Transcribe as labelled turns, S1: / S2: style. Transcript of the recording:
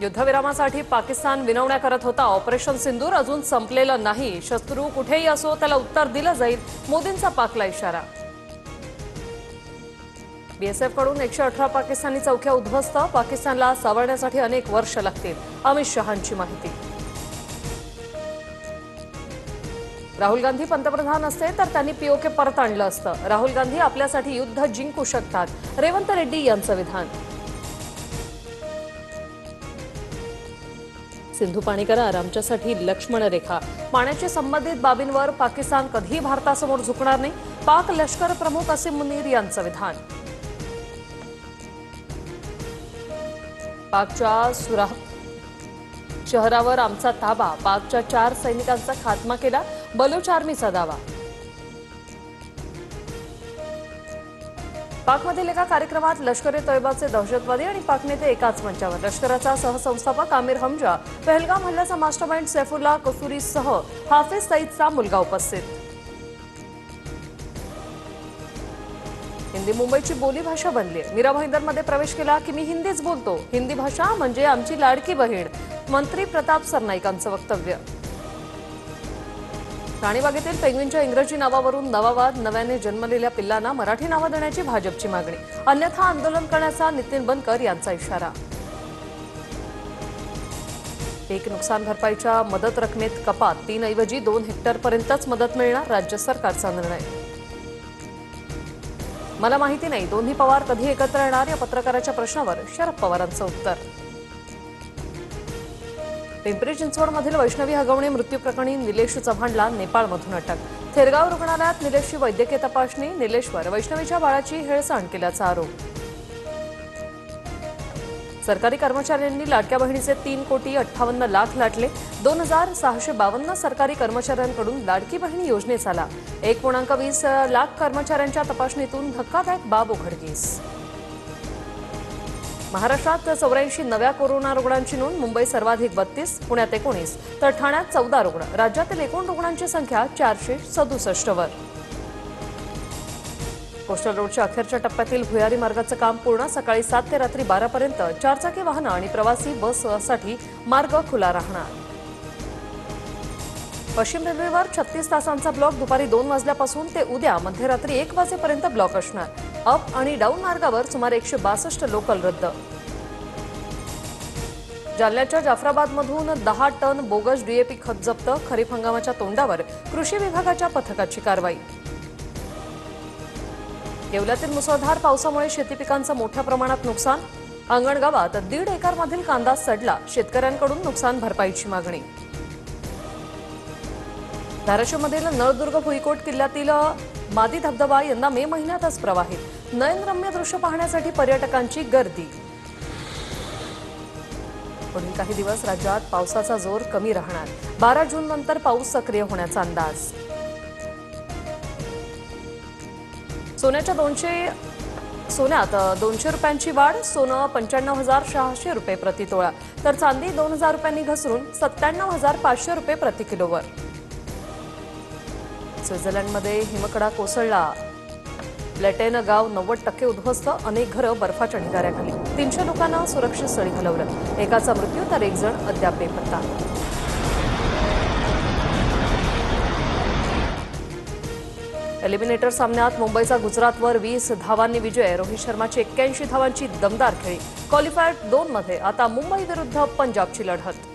S1: युद्धविरामासाठी पाकिस्तान विनवण्या करत होता। ऑपरेशन सिंदूर अजून संपलेलं नाही। शत्रू कुठेही असो त्याला उत्तर दिलं जाईल, मोदींचा पाकला इशारा। बीएसएफ कडून 118 पाकिस्तानी चौक्या उद्ध्वस्त। पाकिस्तानला सावरण्यासाठी अनेक वर्ष लागतील, अमित शहांची माहिती। राहुल गांधी पंतप्रधान असते तर त्यांनी पीओके परत आणलं असतं। राहुल गांधी आपल्यासाठी युद्ध जिंकू शकतात, रेवंत रेड्डी यांचं विधान। सिंधू पाणी करार आमच्यासाठी लक्ष्मण रेखा। पाण्याशी संबंधित बाबींवर पाकिस्तान कधी भारतासमोर झुकणार नाही, पाक लष्कर प्रमुख असीम मुनीर यांचं विधान। पाकच्या सुराह शहरावर आमचा ताबा, पाकच्या 4 सैनिकांचा खात्मा केला, बलूच आर्मीचा दावा। पाकमधील एका कार्यक्रमात लष्कर-ए-तोयबाचे दहशतवादी आणि पाक नेते एकाच मंचावर। लष्कराचा सहसंस्थापक आमिर हमजा, पहलगाम हल्ल्याचा मास्टरमाइंड सैफुल्ला कसूरीसह हाफिज सईदचा मुलगा उपस्थित। हिंदी मुंबईची बोलीभाषा बनली आहे। मीरा भाईंदरमध्ये प्रवेश केला की मी हिंदीच बोलतो, हिंदी भाषा म्हणजे आमची लाडकी बहीण, मंत्री प्रताप सरनाईकांचं वक्तव्य। राणीबागेतील पेंग्विनच्या इंग्रजी नावावरून नवा वाद, नव्याने जन्मलेल्या पिल्लांना मराठी नावं देण्याची भाजपची मागणी, अन्यथा आंदोलन करण्याचा नितीन बनकर यांचा इशारा। पीक नुकसान भरपाईच्या मदत रकमेत कपात, 3 ऐवजी 2 हेक्टरपर्यंतच मदत मिळणार, राज्य सरकारचा निर्णय। मला माहिती नाही दोन्ही पवार कधी एकत्र येणार, या पत्रकाराच्या प्रश्नावर शरद पवारांचं उत्तर। पिंपरी चिंचवडमधील वैष्णवी हगवणे मृत्यू प्रकरणी निलेश चव्हाणला नेपाळमधून अटक। थेरगाव रुग्णालयात निलेशची वैद्यकीय तपासणी, निलेशवर वैष्णवीच्या बाळाची हेळसांड केल्याचा आरोप। सरकारी कर्मचाऱ्यांनी लाडक्या बहिणीचे 3,58,00,000 लाटले। 2,652 सरकारी कर्मचाऱ्यांकडून लाडकी बहिणी योजनेचा लाभ। 1,20 लाख कर्मचाऱ्यांच्या तपासणीतून धक्कादायक बाब उघडकीस। महाराष्ट्रात 84 नव्या कोरोना रुग्णांची नोंद, मुंबई सर्वाधिक 32, पुण्यात 19 तर ठाण्यात 14 रुग्ण। राज्यातील एकूण रुग्णांची संख्या 467 वर। कोस्टल रोडच्या अखेरच्या टप्प्यातील भुयारी मार्गाचं काम पूर्ण, सकाळी 7 ते रात्री 12 पर्यंत 4 चाकी वाहनं आणि प्रवासी बससाठी मार्ग खुला राहणार। पश्चिम रेल्वेवर 36 तासांचा ब्लॉक, दुपारी 2 वाजल्यापासून ते उद्या मध्यरात्री 1 वाजेपर्यंत ब्लॉक असणार। अप आणि डाऊन मार्गावर सुमारे 162 लोकल रद्द। जालन्याच्या जाफराबादमधून 10 टन बोगस डीएपी खत जप्त, खरीप हंगामाच्या तोंडावर कृषी विभागाच्या पथकाची कारवाई। येवल्यातील मुसळधार पावसामुळे शेती पिकांचं मोठ्या प्रमाणात नुकसान, अंगणगावात 1.5 एकरमधील कांदा सडला, शेतकऱ्यांकडून नुकसान भरपाईची मागणी। धाराशिवमधील नळदुर्ग भुईकोट किल्ल्यातील मादी धबधबा यंदा मे महिन्यातच प्रवाहित, नयनरम्य दृश्य पाहण्यासाठी पर्यटकांची गर्दी। पुढील काही दिवस राज्यात पावसाचा जोर कमी राहणार, 12 जून नंतर पाऊस सक्रिय होण्याचा अंदाज। सोन्यात 200 रुपयांची वाढ, सोनं 95,600 रुपये प्रति तोळा, तर चांदी 2,000 रुपयांनी घसरून 97,500 रुपये प्रति किलोवर। स्वित्झर्लंडमध्ये हिमकडा कोसळला, ब्लेटेन गाव 90% उद्ध्वस्त, अनेक घरं बर्फाच्या ढिगाऱ्याखाली। 300 लोकांना सुरक्षित स्थळी हलवलं, एकाचा मृत्यू तर 1 जण अद्याप बेपत्ता। एलिमिनेटर सामन्यात मुंबईचा गुजरातवर 20 धावांनी विजय, रोहित शर्माची 81 धावांची दमदार खेळी। क्वालिफायर 2 मध्ये आता मुंबई विरुद्ध पंजाबची लढत।